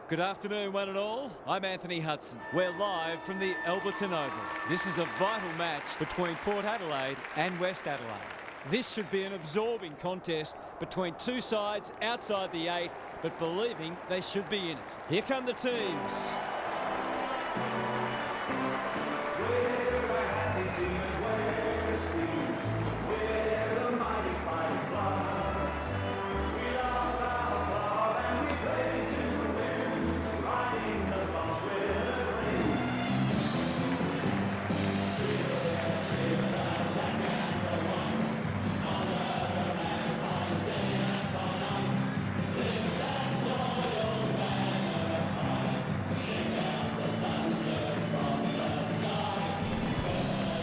Good afternoon, one and all. I'm Anthony Hudson. We're live from the Alberton Oval. This is a vital match between Port Adelaide and West Adelaide. This should be an absorbing contest between two sides outside the 8, but believing they should be in it. Here come the teams.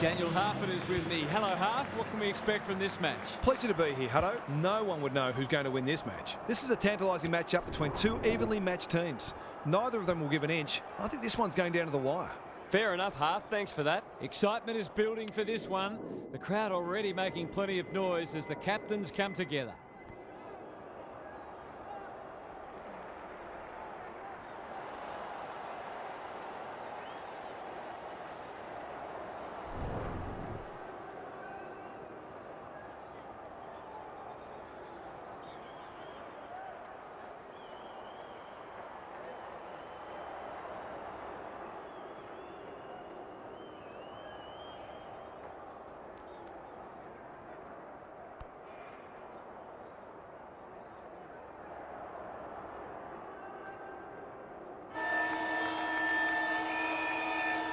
Daniel Harford is with me. Hello, Harf. What can we expect from this match? Pleasure to be here, Hutto. No one would know who's going to win this match. This is a tantalising matchup between two evenly matched teams. Neither of them will give an inch. I think this one's going down to the wire. Fair enough, Harf. Thanks for that. Excitement is building for this one. The crowd already making plenty of noise as the captains come together.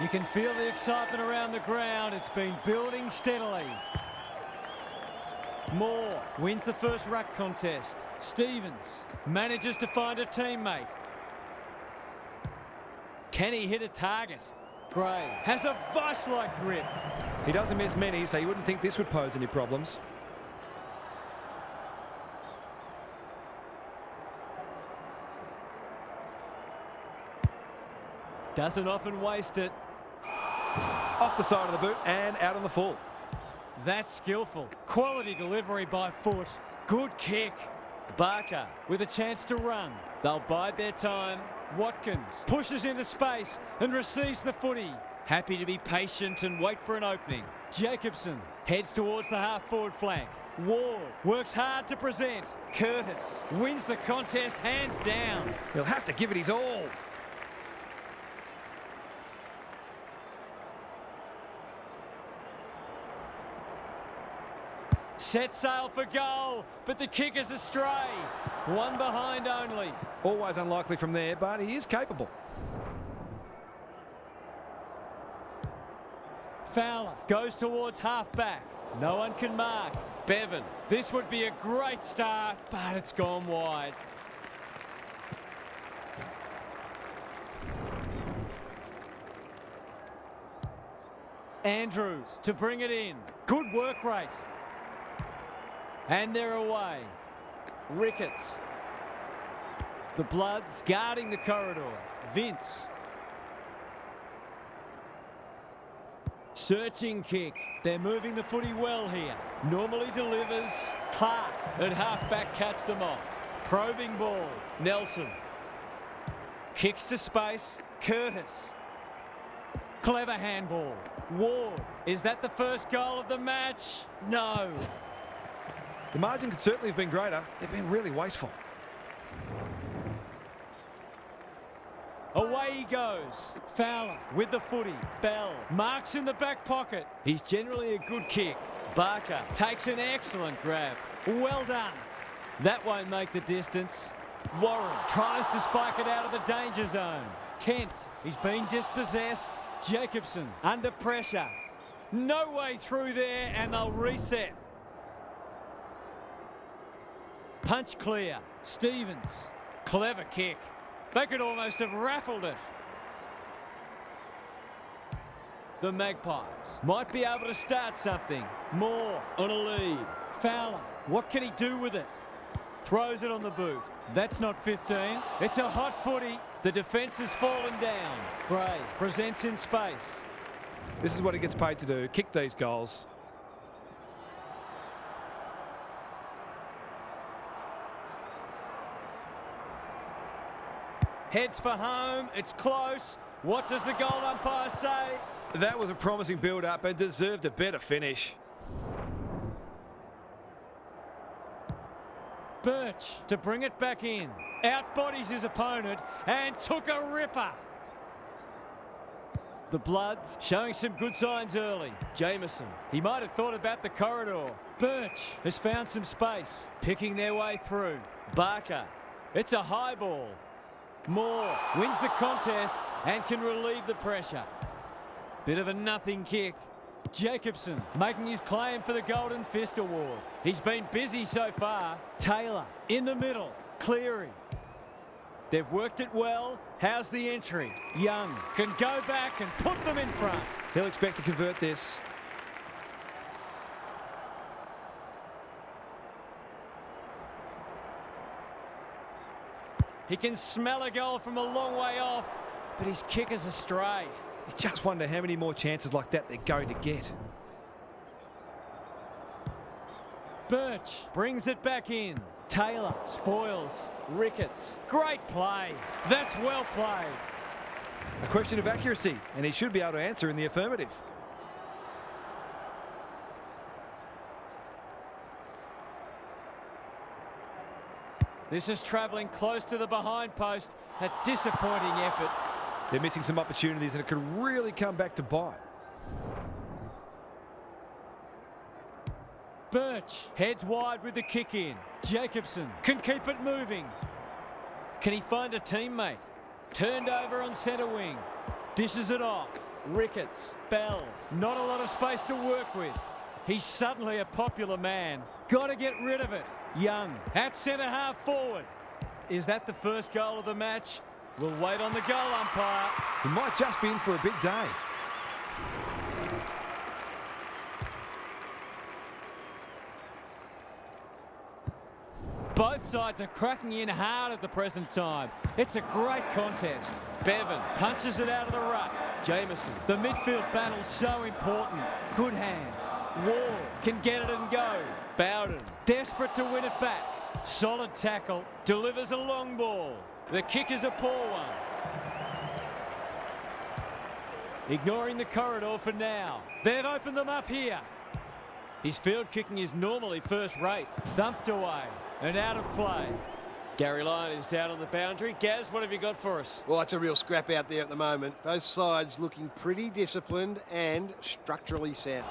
You can feel the excitement around the ground. It's been building steadily. Moore wins the first ruck contest. Stevens manages to find a teammate. Can he hit a target? Gray has a vice-like grip. He doesn't miss many, so you wouldn't think this would pose any problems. Doesn't often waste it. Off the side of the boot and out on the full. That's skillful. Quality delivery by foot. Good kick. Barker with a chance to run. They'll bide their time. Watkins pushes into space and receives the footy. Happy to be patient and wait for an opening. Jacobson heads towards the half-forward flank. Ward works hard to present. Curtis wins the contest hands down. He'll have to give it his all. Set sail for goal, but the kick is astray. One behind only. Always unlikely from there, but he is capable. Fowler goes towards half-back. No one can mark. Bevan. This would be a great start, but it's gone wide. Andrews to bring it in. Good work rate. And they're away. Ricketts. The Bloods guarding the corridor. Vince. Searching kick. They're moving the footy well here. Normally delivers. Clark at halfback cuts them off. Probing ball. Nelson. Kicks to space. Curtis. Clever handball. Ward. Is that the first goal of the match? No. The margin could certainly have been greater. They've been really wasteful. Away he goes. Fowler with the footy. Bell marks in the back pocket. He's generally a good kick. Barker takes an excellent grab. Well done. That won't make the distance. Warren tries to spike it out of the danger zone. Kent, he's been dispossessed. Jacobson under pressure. No way through there, and they'll reset. Punch clear. Stevens. Clever kick. They could almost have raffled it. The Magpies might be able to start something. Moore on a lead. Fowler. What can he do with it? Throws it on the boot. That's not 15. It's a hot footy. The defence has fallen down. Gray presents in space. This is what he gets paid to do. Kick these goals. Heads for home. It's close. What does the goal umpire say? That was a promising build-up and deserved a better finish. Birch to bring it back in. Outbodies his opponent and took a ripper. The Bloods showing some good signs early. Jameson, he might have thought about the corridor. Birch has found some space, picking their way through. Barker, it's a high ball. Moore wins the contest and can relieve the pressure. Bit of a nothing kick. Jacobson making his claim for the Golden Fist Award. He's been busy so far. Taylor in the middle. Cleary. They've worked it well. How's the entry? Young can go back and put them in front. He'll expect to convert this. He can smell a goal from a long way off, but his kick is astray. You just wonder how many more chances like that they're going to get. Birch brings it back in. Taylor spoils. Ricketts. Great play. That's well played. A question of accuracy, and he should be able to answer in the affirmative. This is travelling close to the behind post. A disappointing effort. They're missing some opportunities, and it could really come back to bite. Birch heads wide with the kick in. Jacobson can keep it moving. Can he find a teammate? Turned over on centre wing. Dishes it off. Ricketts. Bell. Not a lot of space to work with. He's suddenly a popular man. Got to get rid of it. Young at centre half forward. Is that the first goal of the match? We'll wait on the goal umpire. He might just be in for a big day. Both sides are cracking in hard at the present time. It's a great contest. Bevan punches it out of the ruck. Jameson, the midfield battle's so important. Good hands. Ward can get it and go. Bowden, desperate to win it back. Solid tackle, delivers a long ball. The kick is a poor one. Ignoring the corridor for now. They've opened them up here. His field kicking is normally first rate. Thumped away and out of play. Gary Lyon is down on the boundary. Gaz, what have you got for us? Well, it's a real scrap out there at the moment. Both sides looking pretty disciplined and structurally sound.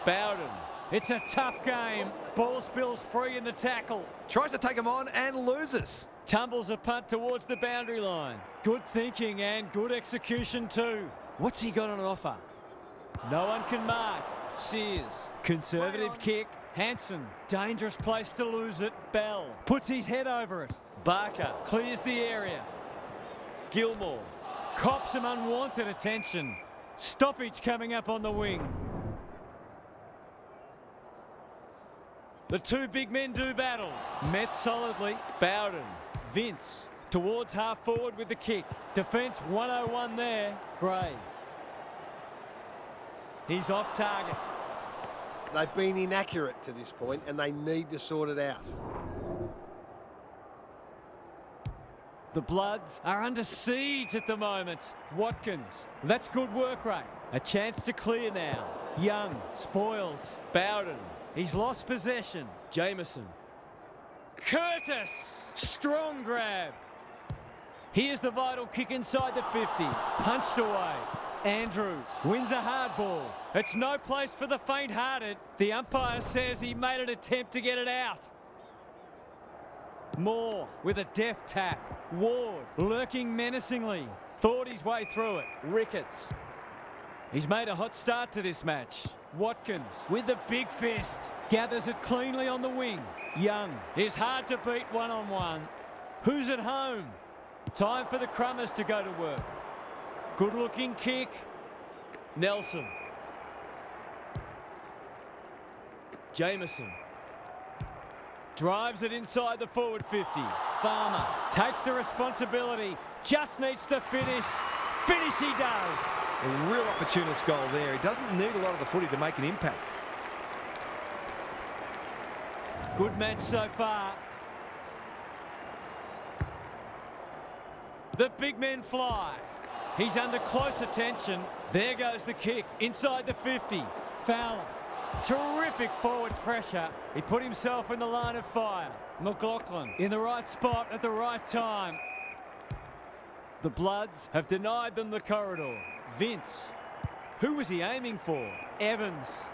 Bowden. It's a tough game. Ball spills free in the tackle. Tries to take him on and loses. Tumbles a punt towards the boundary line. Good thinking and good execution too. What's he got on offer? No one can mark. Sears. Conservative kick. Hanson. Dangerous place to lose it. Bell. Puts his head over it. Barker clears the area. Gilmore. Cops some unwanted attention. Stoppage coming up on the wing. The two big men do battle. Met solidly. Bowden. Vince. Towards half forward with the kick. Defence 101 there. Gray. He's off target. They've been inaccurate to this point and they need to sort it out. The Bloods are under siege at the moment. Watkins. That's good work rate. A chance to clear now. Young. Spoils. Bowden. He's lost possession. Jameson. Curtis. Strong grab. Here's the vital kick inside the 50. Punched away. Andrews wins a hard ball. It's no place for the faint-hearted. The umpire says he made an attempt to get it out. Moore with a deft tap. Ward lurking menacingly. Thought his way through it. Ricketts. He's made a hot start to this match. Watkins with the big fist. Gathers it cleanly on the wing. Young is hard to beat one-on-one. Who's at home? Time for the Crummers to go to work. Good looking kick. Nelson. Jameson. Drives it inside the forward 50. Farmer takes the responsibility. Just needs to finish. Finish he does. A real opportunist goal there. He doesn't need a lot of the footy to make an impact. Good match so far. The big men fly. He's under close attention. There goes the kick inside the 50. Fowler. Terrific forward pressure. He put himself in the line of fire. McLaughlin in the right spot at the right time. The Bloods have denied them the corridor. Vince. Who was he aiming for? Evans.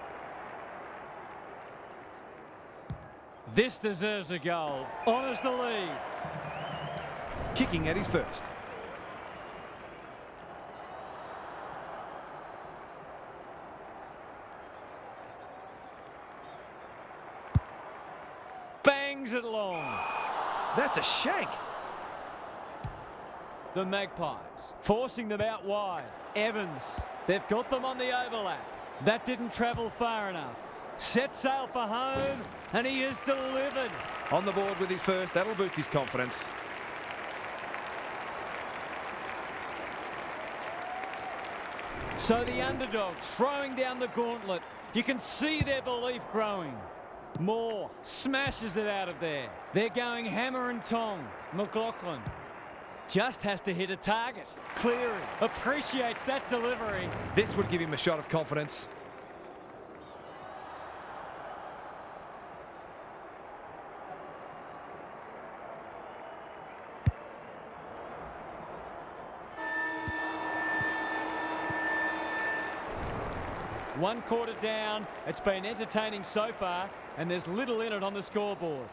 This deserves a goal. Honours the lead. Kicking at his first. Bangs it long. That's a shank. The Magpies forcing them out wide. Evans. They've got them on the overlap. That didn't travel far enough. Set sail for home, and he is delivered. On the board with his first. That'll boost his confidence. So the underdog throwing down the gauntlet. You can see their belief growing. Moore smashes it out of there. They're going hammer and tong. McLaughlin just has to hit a target. Cleary appreciates that delivery. This would give him a shot of confidence. One quarter down. It's been entertaining so far, and there's little in it on the scoreboard.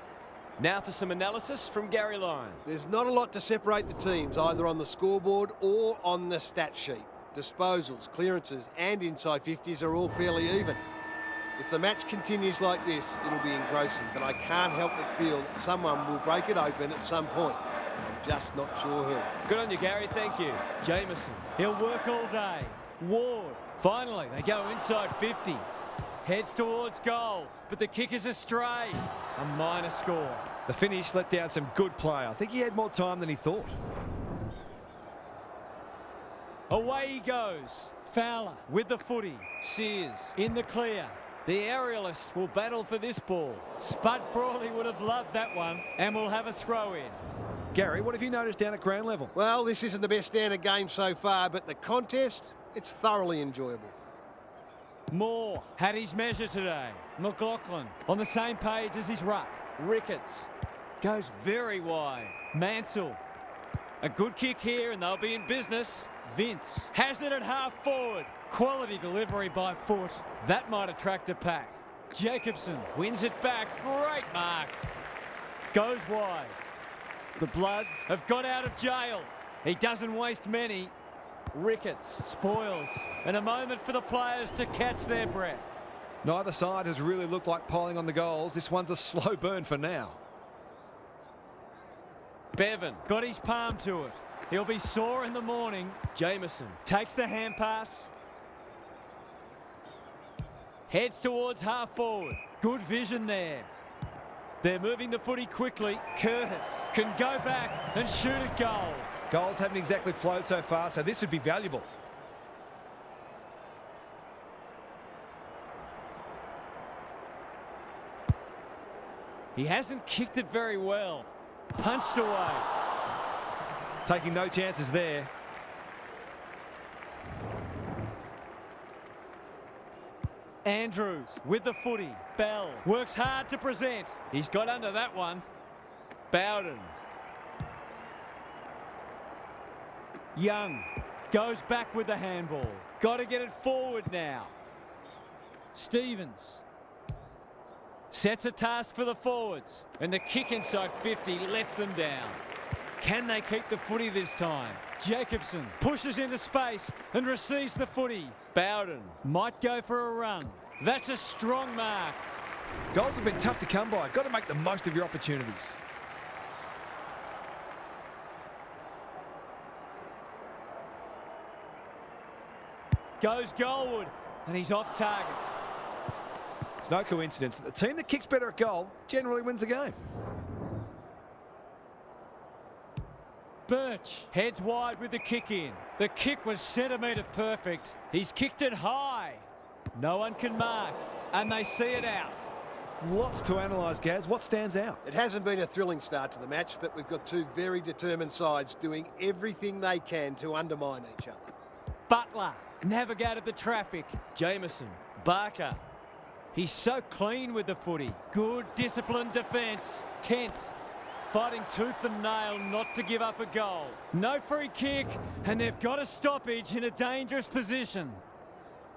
Now for some analysis from Gary Lyon. There's not a lot to separate the teams, either on the scoreboard or on the stat sheet. Disposals, clearances and inside 50s are all fairly even. If the match continues like this, it'll be engrossing, but I can't help but feel that someone will break it open at some point. I'm just not sure who. Good on you, Gary. Thank you. Jameson. He'll work all day. Ward. Finally, they go inside 50. Heads towards goal, but the kick is astray. A minor score. The finish let down some good play. I think he had more time than he thought. Away he goes. Fowler with the footy. Sears in the clear. The aerialist will battle for this ball. Spud Frawley would have loved that one and will have a throw in. Gary, what have you noticed down at ground level? Well, this isn't the best standard game so far, but the contest, it's thoroughly enjoyable. Moore had his measure today. McLaughlin on the same page as his ruck. Ricketts goes very wide. Mansell. A good kick here and they'll be in business. Vince has it at half forward. Quality delivery by foot. That might attract a pack. Jacobson wins it back. Great mark. Goes wide. The Bloods have got out of jail. He doesn't waste many. Ricketts spoils, and a moment for the players to catch their breath. Neither side has really looked like piling on the goals. This one's a slow burn for now. Bevan got his palm to it. He'll be sore in the morning. Jameson takes the hand pass. Heads towards half forward. Good vision there. They're moving the footy quickly. Curtis can go back and shoot at goal. Goals haven't exactly flowed so far, so this would be valuable. He hasn't kicked it very well. Punched away. Taking no chances there. Andrews with the footy. Bell works hard to present. He's got under that one. Bowden. Young goes back with the handball. Got to get it forward now. Stevens sets a task for the forwards. And the kick inside 50 lets them down. Can they keep the footy this time? Jacobson pushes into space and receives the footy. Bowden might go for a run. That's a strong mark. Goals have been tough to come by. Got to make the most of your opportunities. Goes goalward, and he's off target. It's no coincidence that the team that kicks better at goal generally wins the game. Birch heads wide with the kick in. The kick was centimetre perfect. He's kicked it high. No one can mark, and they see it out. Lots to analyse, Gaz. What stands out? It hasn't been a thrilling start to the match, but we've got two very determined sides doing everything they can to undermine each other. Butler navigated the traffic. Jameson, Barker. He's so clean with the footy. Good disciplined defence. Kent fighting tooth and nail not to give up a goal. No free kick, and they've got a stoppage in a dangerous position.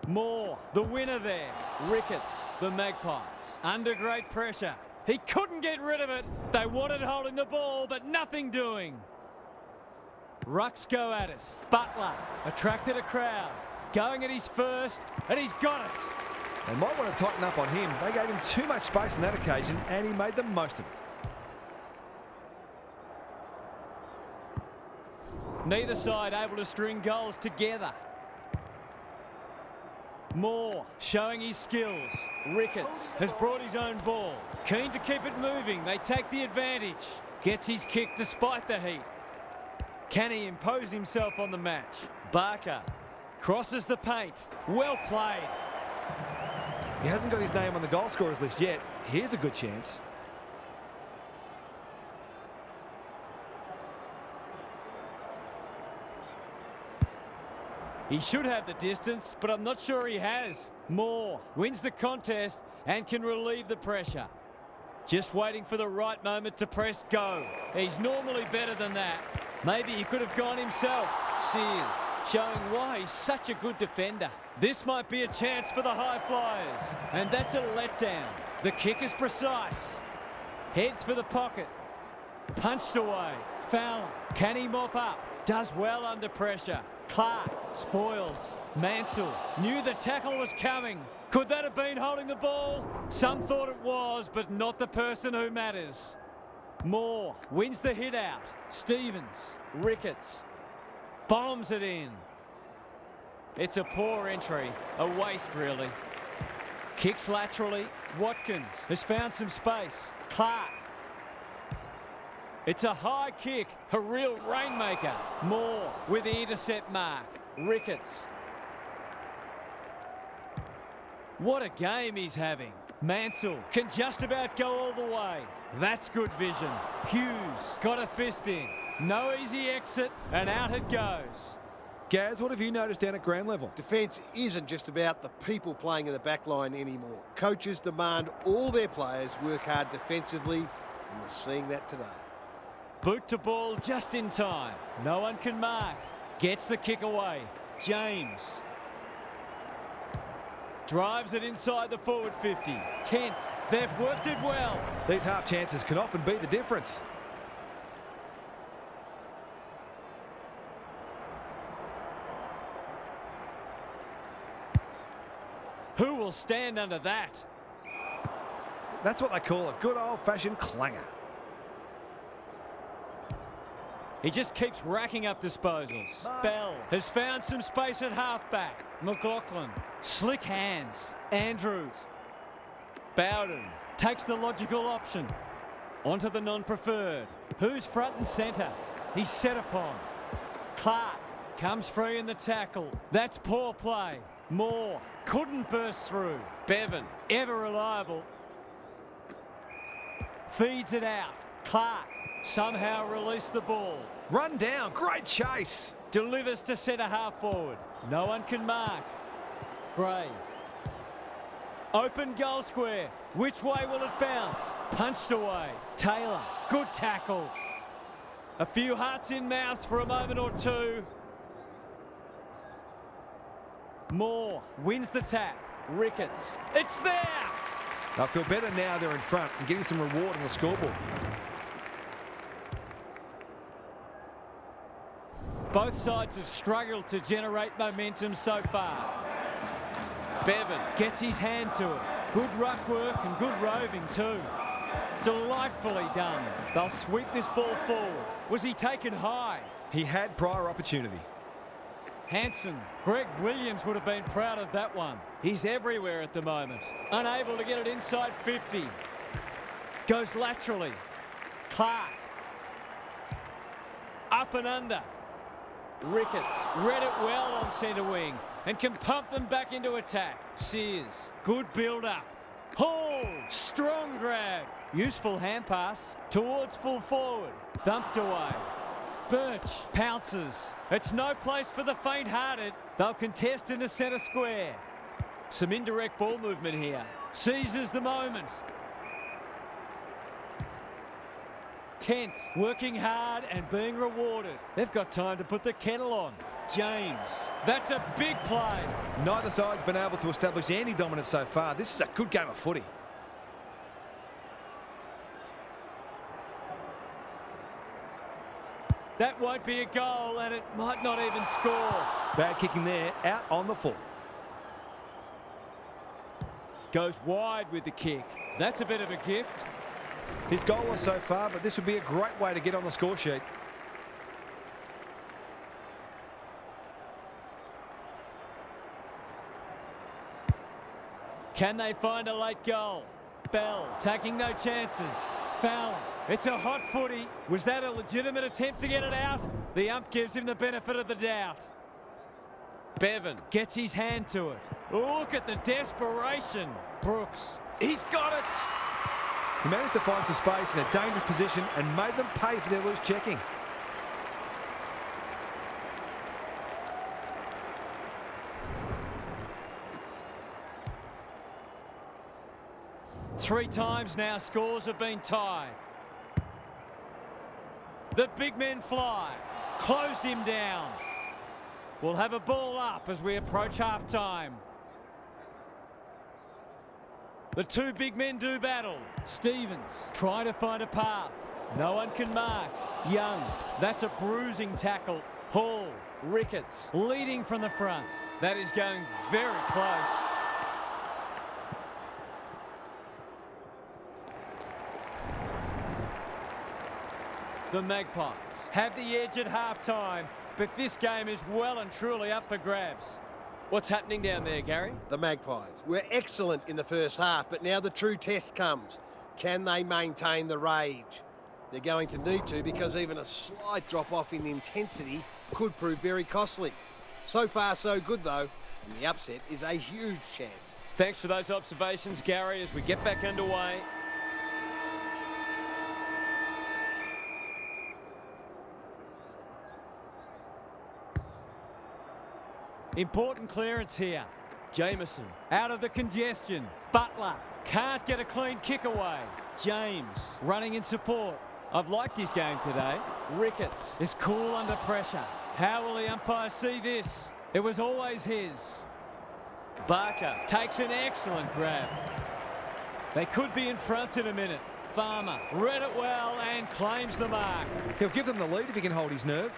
Moore, the winner there. Ricketts, the Magpies, under great pressure. He couldn't get rid of it. They wanted holding the ball, but nothing doing. Rucks go at it. Butler attracted a crowd. Going at his first, and he's got it. They might want to tighten up on him. They gave him too much space on that occasion, and he made the most of it. Neither side able to string goals together. Moore showing his skills. Ricketts has brought his own ball. Keen to keep it moving. They take the advantage. Gets his kick despite the heat. Can he impose himself on the match? Barker crosses the paint. Well played. He hasn't got his name on the goal scorers list yet. Here's a good chance. He should have the distance, but I'm not sure he has. Moore wins the contest and can relieve the pressure. Just waiting for the right moment to press go. He's normally better than that. Maybe he could have gone himself. Sears showing why he's such a good defender. This might be a chance for the high flyers. And that's a letdown. The kick is precise. Heads for the pocket. Punched away. Fowler. Can he mop up? Does well under pressure. Clark spoils. Mansell knew the tackle was coming. Could that have been holding the ball? Some thought it was, but not the person who matters. Moore wins the hit out. Stevens, Ricketts, bombs it in. It's a poor entry, a waste really. Kicks laterally. Watkins has found some space. Clark. It's a high kick, a real rainmaker. Moore with the intercept mark. Ricketts. What a game he's having. Mansell can just about go all the way. That's good vision. Hughes got a fist in. No easy exit, and out it goes. Gaz, what have you noticed down at ground level? Defence isn't just about the people playing in the back line anymore. Coaches demand all their players work hard defensively, and we're seeing that today. Boot to ball just in time. No one can mark. Gets the kick away. James. Drives it inside the forward 50. Kent, they've worked it well. These half chances can often be the difference. Who will stand under that? That's what they call a good old-fashioned clanger. He just keeps racking up disposals. Bell has found some space at halfback. McLaughlin, slick hands. Andrews. Bowden takes the logical option. Onto the non-preferred. Who's front and centre? He's set upon. Clark comes free in the tackle. That's poor play. Moore couldn't burst through. Bevan, ever reliable. Feeds it out. Clark somehow released the ball. Run down, great chase. Delivers to centre half forward. No one can mark. Gray. Open goal square. Which way will it bounce? Punched away. Taylor. Good tackle. A few hearts in mouths for a moment or two. Moore wins the tap. Ricketts. It's there! They'll feel better now they're in front and getting some reward on the scoreboard. Both sides have struggled to generate momentum so far. Bevan gets his hand to it. Good ruck work and good roving too. Delightfully done. They'll sweep this ball forward. Was he taken high? He had prior opportunity. Hanson. Greg Williams would have been proud of that one. He's everywhere at the moment. Unable to get it inside 50. Goes laterally. Clark. Up and under. Ricketts read it well on centre wing and can pump them back into attack. Sears, good build up. Hall, strong grab. Useful hand pass towards full forward. Thumped away. Birch pounces. It's no place for the faint-hearted. They'll contest in the centre square. Some indirect ball movement here. Seizes the moment. Kent working hard and being rewarded. They've got time to put the kettle on. James, that's a big play. Neither side's been able to establish any dominance so far. This is a good game of footy. That won't be a goal and it might not even score. Bad kicking there, out on the full. Goes wide with the kick. That's a bit of a gift. His goal was so far, but this would be a great way to get on the score sheet. Can they find a late goal? Bell taking no chances. Foul. It's a hot footy. Was that a legitimate attempt to get it out? The ump gives him the benefit of the doubt. Bevan gets his hand to it. Look at the desperation. Brooks. He's got it. He managed to find some space in a dangerous position and made them pay for their loose checking. Three times now scores have been tied. The big men fly. Closed him down. We'll have a ball up as we approach half-time. The two big men do battle. Stevens trying to find a path. No one can mark. Young, that's a bruising tackle. Hall, Ricketts, leading from the front. That is going very close. The Magpies have the edge at half-time, but this game is well and truly up for grabs. What's happening down there, Gary? The Magpies were excellent in the first half, but now the true test comes. Can they maintain the rage? They're going to need to, because even a slight drop-off in intensity could prove very costly. So far, so good, though, and the upset is a huge chance. Thanks for those observations, Gary, as we get back underway. Important clearance here. Jameson out of the congestion. Butler can't get a clean kick away. James running in support. I've liked his game today. Ricketts is cool under pressure. How will the umpire see this? It was always his. Barker takes an excellent grab. They could be in front in a minute. Farmer read it well and claims the mark. He'll give them the lead if he can hold his nerve.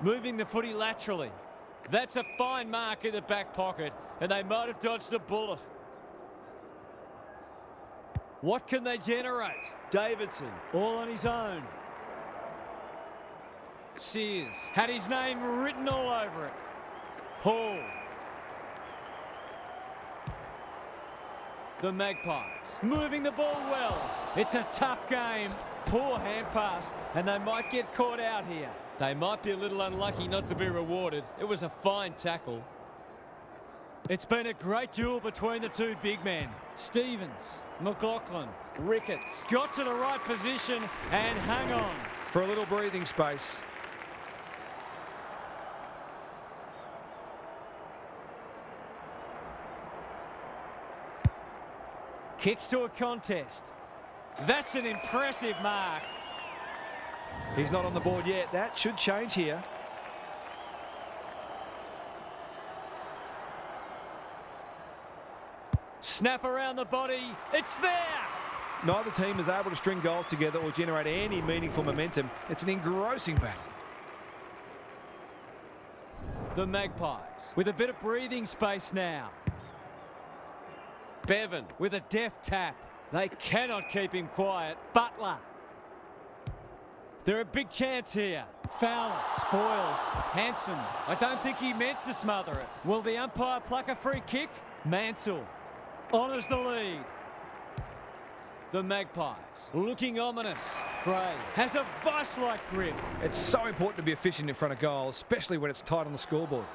Moving the footy laterally. That's a fine mark in the back pocket, and they might have dodged a bullet. What can they generate? Davidson, all on his own. Sears had his name written all over it. Hall. The Magpies moving the ball well. It's a tough game. Poor hand pass, and they might get caught out here. They might be a little unlucky not to be rewarded. It was a fine tackle. It's been a great duel between the two big men. Stevens, McLaughlin, Ricketts got to the right position and hung on. For a little breathing space. Kicks to a contest. That's an impressive mark. He's not on the board yet. That should change here. Snap around the body. It's there. Neither team is able to string goals together or generate any meaningful momentum. It's an engrossing battle. The Magpies with a bit of breathing space now. Bevan with a deft tap. They cannot keep him quiet. Butler. They're a big chance here. Fowler spoils. Hanson, I don't think he meant to smother it. Will the umpire pluck a free kick? Mansell honours the lead. the Magpies. Looking ominous. Gray has a vice-like grip. It's so important to be efficient in front of goal, especially when it's tight on the scoreboard.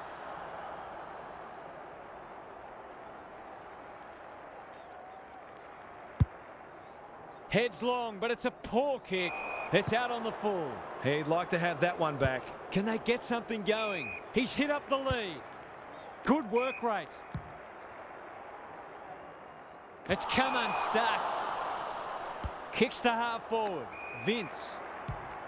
Heads long, but it's a poor kick. It's out on the full. He'd like to have that one back. Can they get something going? He's hit up the lead. Good work rate. It's come unstuck. Kicks to half forward. Vince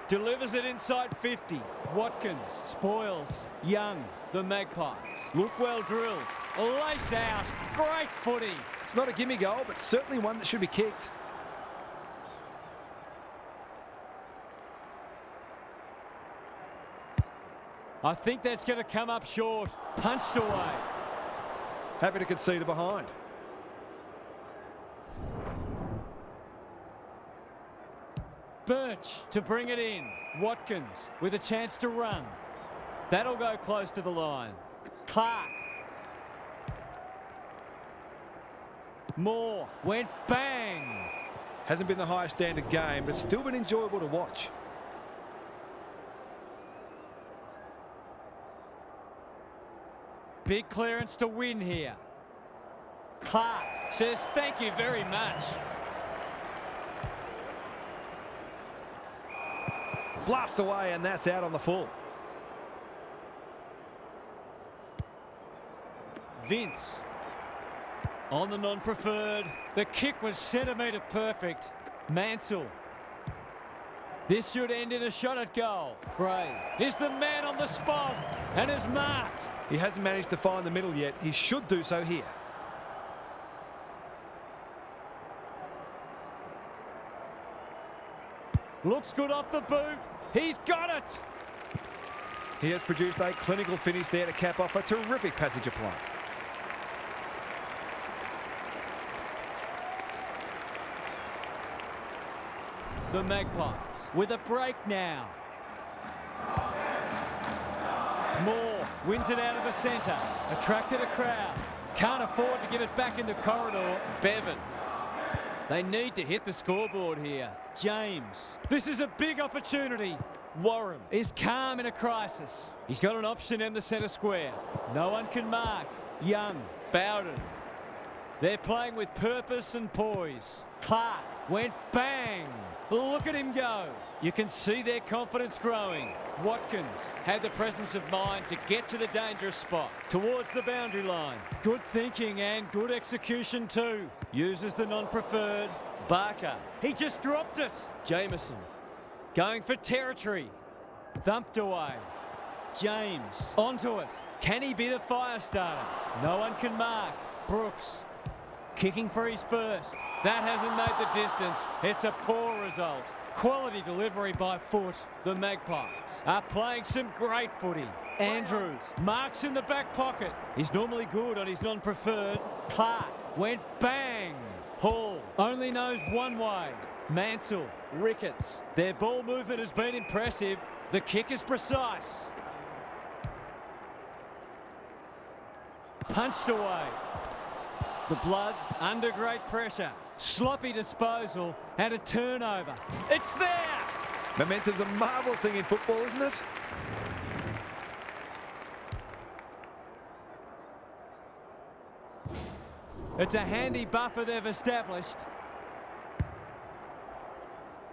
delivers it inside 50. Watkins spoils. Young, the Magpies. Look well drilled. Lace out. Great footy. It's not a gimme goal, but certainly one that should be kicked. I think that's going to come up short. Punched away. Happy to concede a behind. Birch to bring it in. Watkins with a chance to run. That'll go close to the line. Clark. Moore went bang. Hasn't been the highest standard game, but still been enjoyable to watch. Big clearance to win here. Clark says thank you very much. Blast away, and that's out on the full. Vince on the non-preferred. The kick was centimetre perfect. Mansell. This should end in a shot at goal. Gray is the man on the spot and is marked. He hasn't managed to find the middle yet. He should do so here. Looks good off the boot. He's got it. He has produced a clinical finish there to cap off a terrific passage of play. The Magpies with a break now. Moore wins it out of the centre. Attracted a crowd. Can't afford to give it back in the corridor. Bevan. They need to hit the scoreboard here. James. This is a big opportunity. Warren is calm in a crisis. He's got an option in the centre square. No one can mark. Young. Bowden. They're playing with purpose and poise. Clark went bang. Look at him go. You can see their confidence growing. Watkins had the presence of mind to get to the dangerous spot towards the boundary line. Good thinking and good execution too. Uses the non-preferred. Barker. He just dropped it. Jameson going for territory. Thumped away. James onto it. Can he be the fire starter? No one can mark. Brooks kicking for his first. That hasn't made the distance. It's a poor result. Quality delivery by foot. The Magpies are playing some great footy. Andrews marks in the back pocket. He's normally good on his non-preferred. Clark went bang. Hall only knows one way. Mansell, Ricketts. Their ball movement has been impressive. The kick is precise. Punched away. The Bloods under great pressure. Sloppy disposal and a turnover. It's there! Momentum's a marvellous thing in football, isn't it? It's a handy buffer they've established.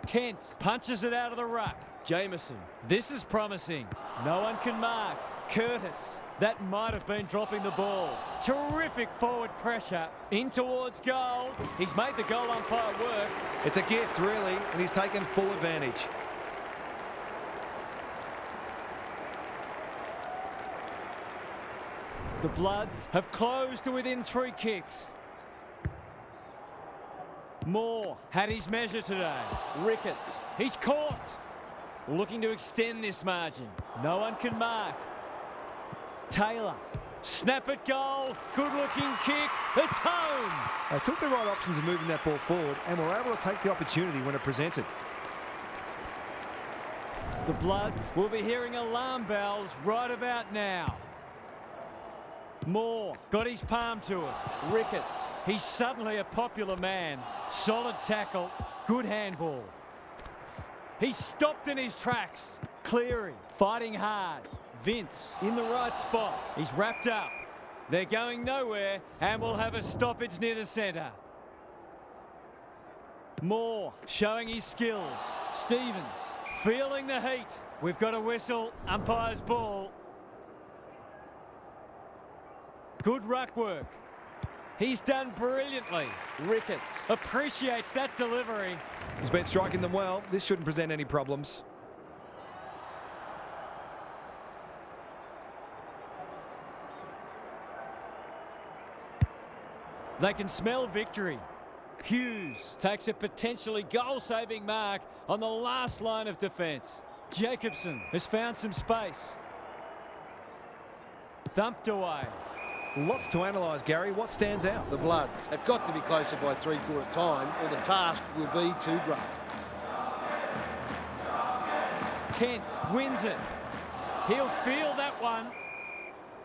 Kent punches it out of the ruck. Jameson. This is promising. No one can mark. Curtis. That might have been dropping the ball. Terrific forward pressure. In towards goal. He's made the goal umpire work. It's a gift, really, and he's taken full advantage. The Bloods have closed to within 3 kicks. Moore had his measure today. Ricketts. He's caught. Looking to extend this margin. No one can mark. Taylor. Snap at goal. Good looking kick. It's home. They took the right options in moving that ball forward and were able to take the opportunity when it presented. The Bloods will be hearing alarm bells right about now. Moore got his palm to it. Ricketts. He's suddenly a popular man. Solid tackle. Good handball. He's stopped in his tracks. Cleary fighting hard. Vince in the right spot. He's wrapped up. They're going nowhere and we'll have a stoppage near the centre. Moore showing his skills. Stevens feeling the heat. We've got a whistle. Umpire's ball. Good ruck work. He's done brilliantly. Ricketts appreciates that delivery. He's been striking them well. This shouldn't present any problems. They can smell victory. Hughes takes a potentially goal-saving mark on the last line of defence. Jacobson has found some space. Thumped away. Lots to analyse, Gary. What stands out? The Bloods have got to be closer by three-quarter time or the task will be too great. Kent wins it. He'll feel that one.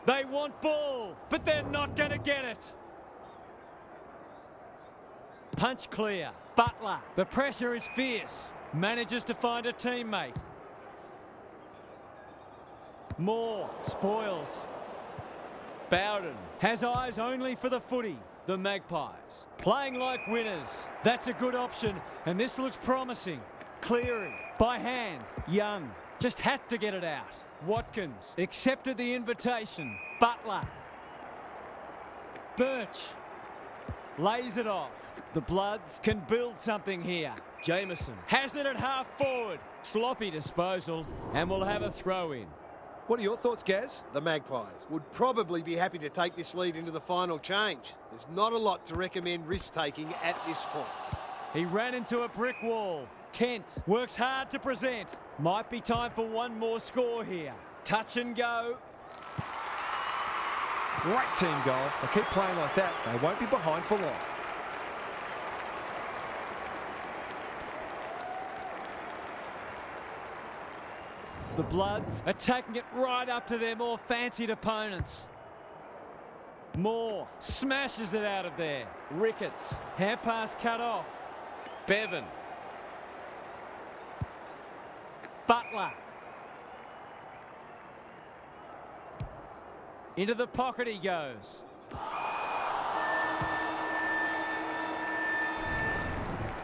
They want ball, but they're not going to get it. Punch clear. Butler. The pressure is fierce. Manages to find a teammate. Moore spoils. Bowden has eyes only for the footy. The Magpies playing like winners. That's a good option, and this looks promising. Cleary by hand. Young just had to get it out. Watkins accepted the invitation. Butler. Birch lays it off. The Bloods can build something here. Jameson has it at half forward. Sloppy disposal, and we'll have a throw in. What are your thoughts, Gaz? The Magpies would probably be happy to take this lead into the final change. There's not a lot to recommend risk-taking at this point. He ran into a brick wall. Kent works hard to present. Might be time for one more score here. Touch and go. Great team goal. If they keep playing like that, they won't be behind for long. The Bloods are taking it right up to their more fancied opponents. Moore smashes it out of there. Ricketts, hand pass cut off. Bevan. Butler. Into the pocket he goes.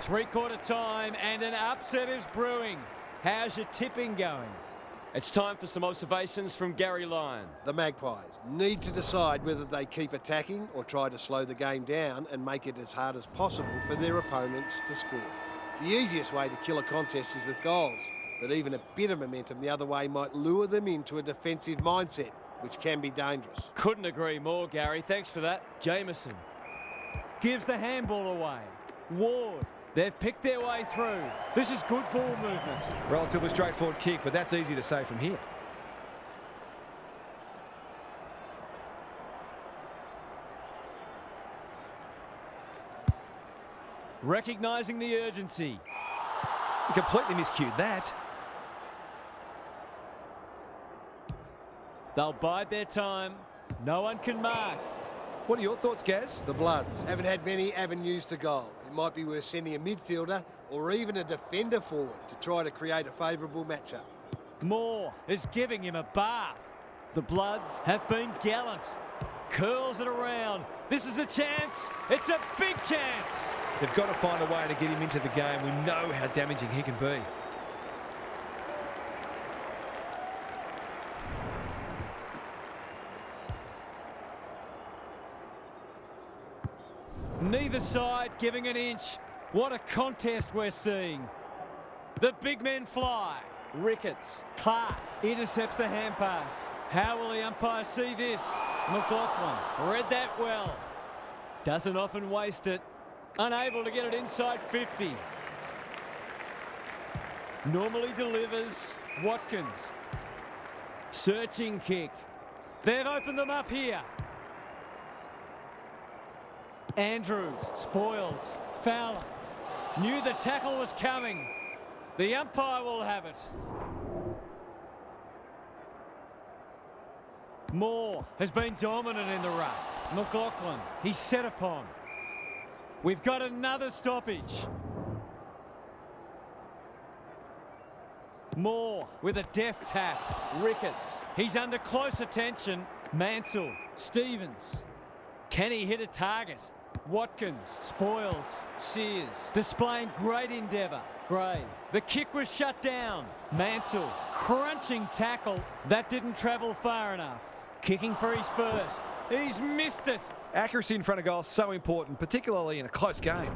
Three-quarter time and an upset is brewing. How's your tipping going? It's time for some observations from Gary Lyon. The Magpies need to decide whether they keep attacking or try to slow the game down and make it as hard as possible for their opponents to score. The easiest way to kill a contest is with goals, but even a bit of momentum the other way might lure them into a defensive mindset, which can be dangerous. Couldn't agree more, Gary. Thanks for that. Jameson gives the handball away. Ward. They've picked their way through. This is good ball movement. Relatively straightforward kick, but that's easy to say from here. Recognising the urgency. He completely miscued that. They'll bide their time. No one can mark. What are your thoughts, Gaz? The Bloods haven't had many avenues to goal. It might be worth sending a midfielder or even a defender forward to try to create a favourable matchup. Moore is giving him a bath. The Bloods have been gallant. Curls it around. This is a chance. It's a big chance. They've got to find a way to get him into the game. We know how damaging he can be. Neither side giving an inch. What a contest we're seeing. The big men fly. Ricketts. Clark intercepts the hand pass. How will the umpire see this? McLaughlin read that well. Doesn't often waste it. Unable to get it inside 50. Normally delivers. Watkins. Searching kick. They've opened them up here. Andrews spoils. Fowler knew the tackle was coming. The umpire will have it. Moore has been dominant in the ruck. McLaughlin, he's set upon. We've got another stoppage. Moore with a deft tap. Ricketts, he's under close attention. Mansell, Stevens. Can he hit a target? Watkins, Spoils, Sears, displaying great endeavour. Gray, the kick was shut down. Mansell, crunching tackle. That didn't travel far enough. Kicking for his first. He's missed it. Accuracy in front of goal is so important, particularly in a close game.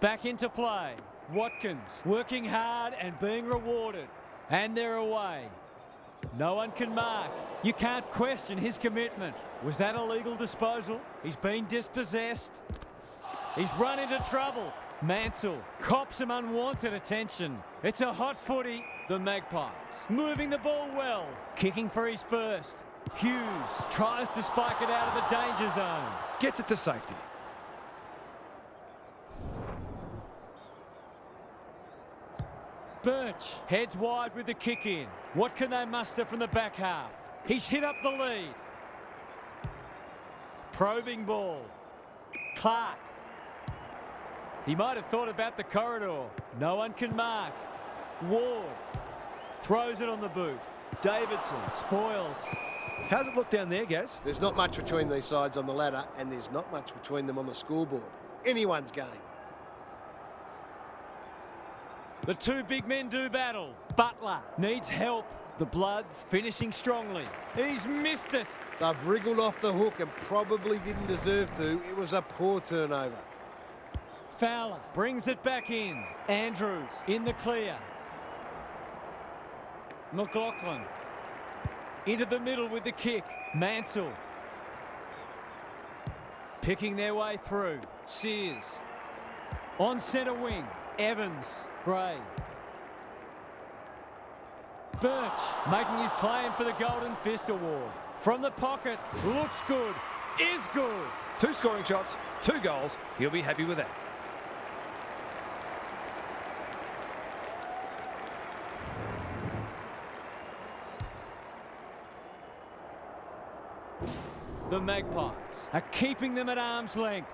Back into play. Watkins working hard and being rewarded. And they're away. No one can mark. You can't question his commitment. Was that a legal disposal? He's been dispossessed. He's run into trouble. Mansell cops some unwanted attention. It's a hot footy. The Magpies moving the ball well. Kicking for his first. Hughes tries to spike it out of the danger zone. Gets it to safety. Birch heads wide with the kick in. What can they muster from the back half? He's hit up the lead. Probing ball. Clark. He might have thought about the corridor. No one can mark. Ward throws it on the boot. Davidson spoils. How's it look down there, Gaz? There's not much between these sides on the ladder, and there's not much between them on the scoreboard. Anyone's game. The two big men do battle. Butler needs help. The Bloods finishing strongly. He's missed it. They've wriggled off the hook and probably didn't deserve to. It was a poor turnover. Fowler brings it back in. Andrews in the clear. McLaughlin into the middle with the kick. Mansell picking their way through. Sears on centre wing. Evans, Gray. Birch making his claim for the Golden Fist Award. From the pocket, looks good, is good. 2 scoring shots, 2 goals. He'll be happy with that. The Magpies are keeping them at arm's length.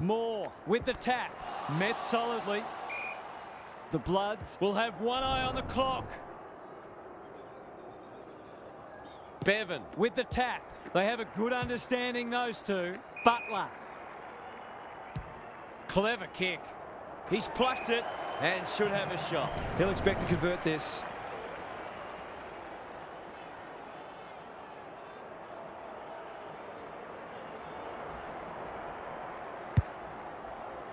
Moore with the tap. Met solidly. The Bloods will have one eye on the clock. Bevan with the tap. They have a good understanding, those two. Butler. Clever kick. He's plucked it and should have a shot. He'll expect to convert this.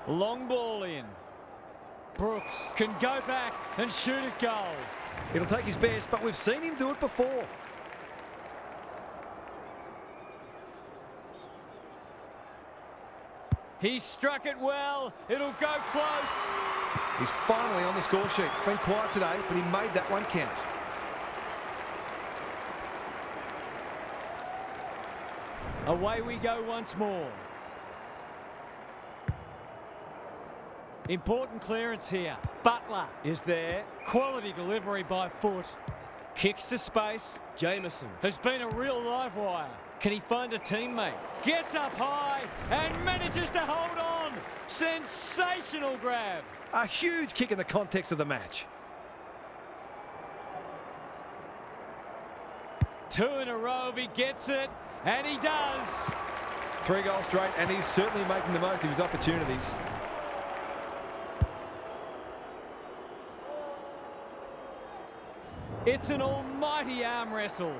Long ball in. Brooks can go back and shoot at goal. It'll take his best, but we've seen him do it before. He struck it well. It'll go close. He's finally on the score sheet. It's been quiet today, but he made that one count. Away we go once more. Important clearance here. Butler is there. Quality delivery by foot. Kicks to space. Jameson has been a real live wire. Can he find a teammate? Gets up high and manages to hold on. Sensational grab. A huge kick in the context of the match. 2 in a row if he gets it, and he does. 3 goals straight, and he's certainly making the most of his opportunities. It's an almighty arm wrestle.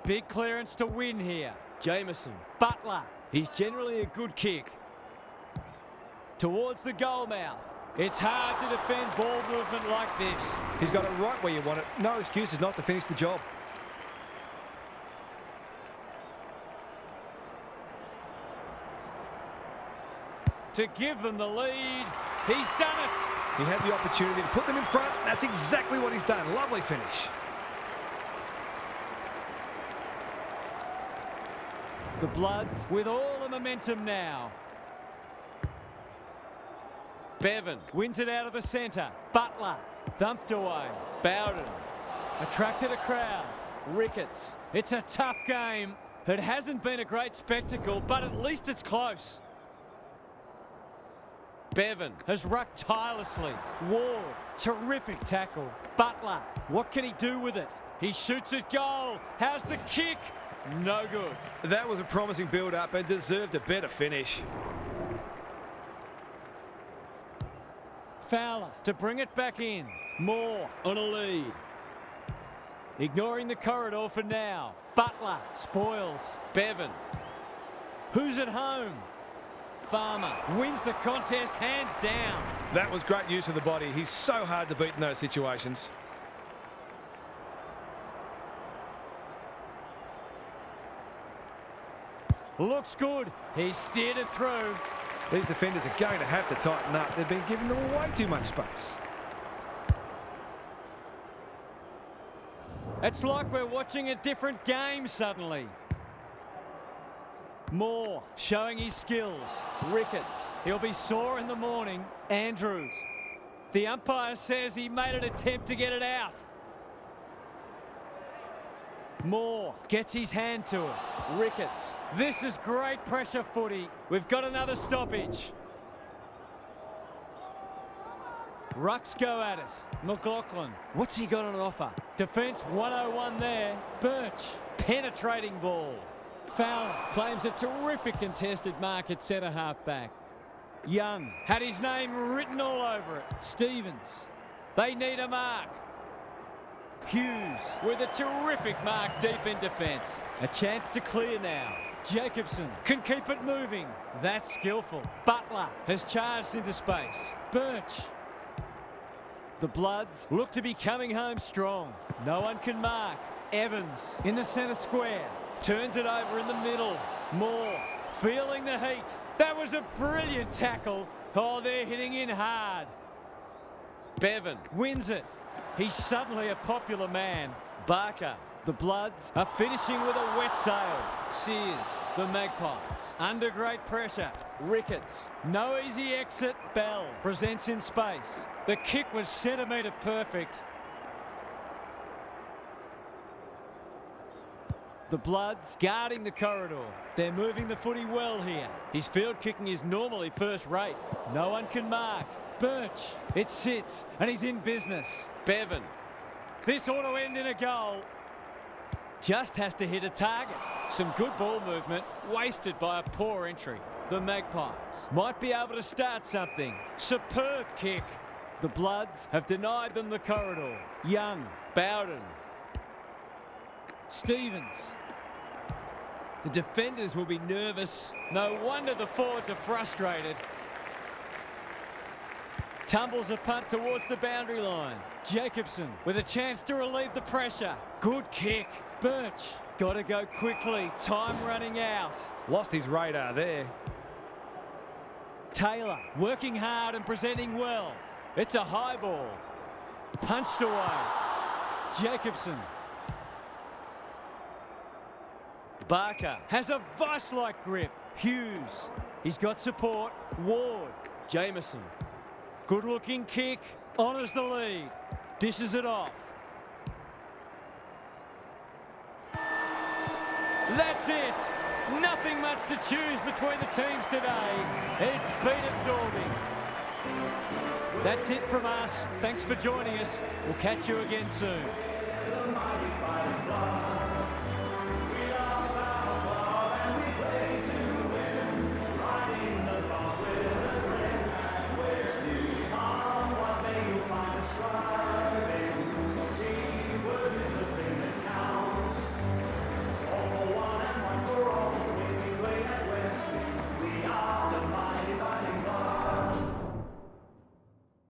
Big clearance to win here. Jameson. Butler. He's generally a good kick. Towards the goal mouth. It's hard to defend ball movement like this. He's got it right where you want it. No excuses not to finish the job. To give them the lead. He's done it. He had the opportunity to put them in front. That's exactly what he's done. Lovely finish. The Bloods with all the momentum now. Bevan wins it out of the centre. Butler Thumped away. Bowden. Attracted a crowd. Ricketts. It's a tough game. It hasn't been a great spectacle, but at least it's close. Bevan has rucked tirelessly. Ward. Terrific tackle. Butler. What can he do with it? He shoots at goal. How's the kick? No good. That was a promising build-up and deserved a better finish. Fowler to bring it back in. Moore on a lead. Ignoring the corridor for now. Butler spoils. Bevan. Who's at home? Farmer wins the contest hands down. That was great use of the body. He's so hard to beat in those situations. Looks good. He's steered it through. These defenders are going to have to tighten up. They've been giving them way too much space. It's like we're watching a different game suddenly. Moore showing his skills. Ricketts. He'll be sore in the morning. Andrews. The umpire says he made an attempt to get it out. Moore gets his hand to it. Ricketts. This is great pressure footy. We've got another stoppage. Rucks go at it. McLaughlin. What's he got on offer? Defence 101 there. Birch. Penetrating ball. Fowler claims a terrific contested mark at centre half back. Young had his name written all over it. Stevens. They need a mark. Hughes with a terrific mark deep in defence. A chance to clear now. Jacobson can keep it moving. That's skillful. Butler has charged into space. Birch. The Bloods look to be coming home strong. No one can mark. Evans in the centre square. Turns it over in the middle. Moore feeling the heat. That was a brilliant tackle. Oh, they're hitting in hard. Bevan wins it. He's suddenly a popular man. Barker. The Bloods are finishing with a wet sail. Sears. The Magpies. Under great pressure. Ricketts. No easy exit. Bell presents in space. The kick was centimetre perfect. The Bloods guarding the corridor. They're moving the footy well here. His field kicking is normally first rate. No one can mark. Birch. It sits and he's in business. Bevan. This ought to end in a goal. Just has to hit a target. Some good ball movement wasted by a poor entry. The Magpies might be able to start something. Superb kick. The Bloods have denied them the corridor. Young. Bowden. Stevens. The defenders will be nervous. No wonder the forwards are frustrated. Tumbles a punt towards the boundary line. Jacobson with a chance to relieve the pressure. Good kick. Birch. Got to go quickly. Time running out. Lost his radar there. Taylor working hard and presenting well. It's a high ball. Punched away. Jacobson. Barker has a vice-like grip. Hughes. He's got support. Ward. Jameson. Good-looking kick. Honours the lead. Dishes it off. That's it. Nothing much to choose between the teams today. It's been absorbing. That's it from us. Thanks for joining us. We'll catch you again soon.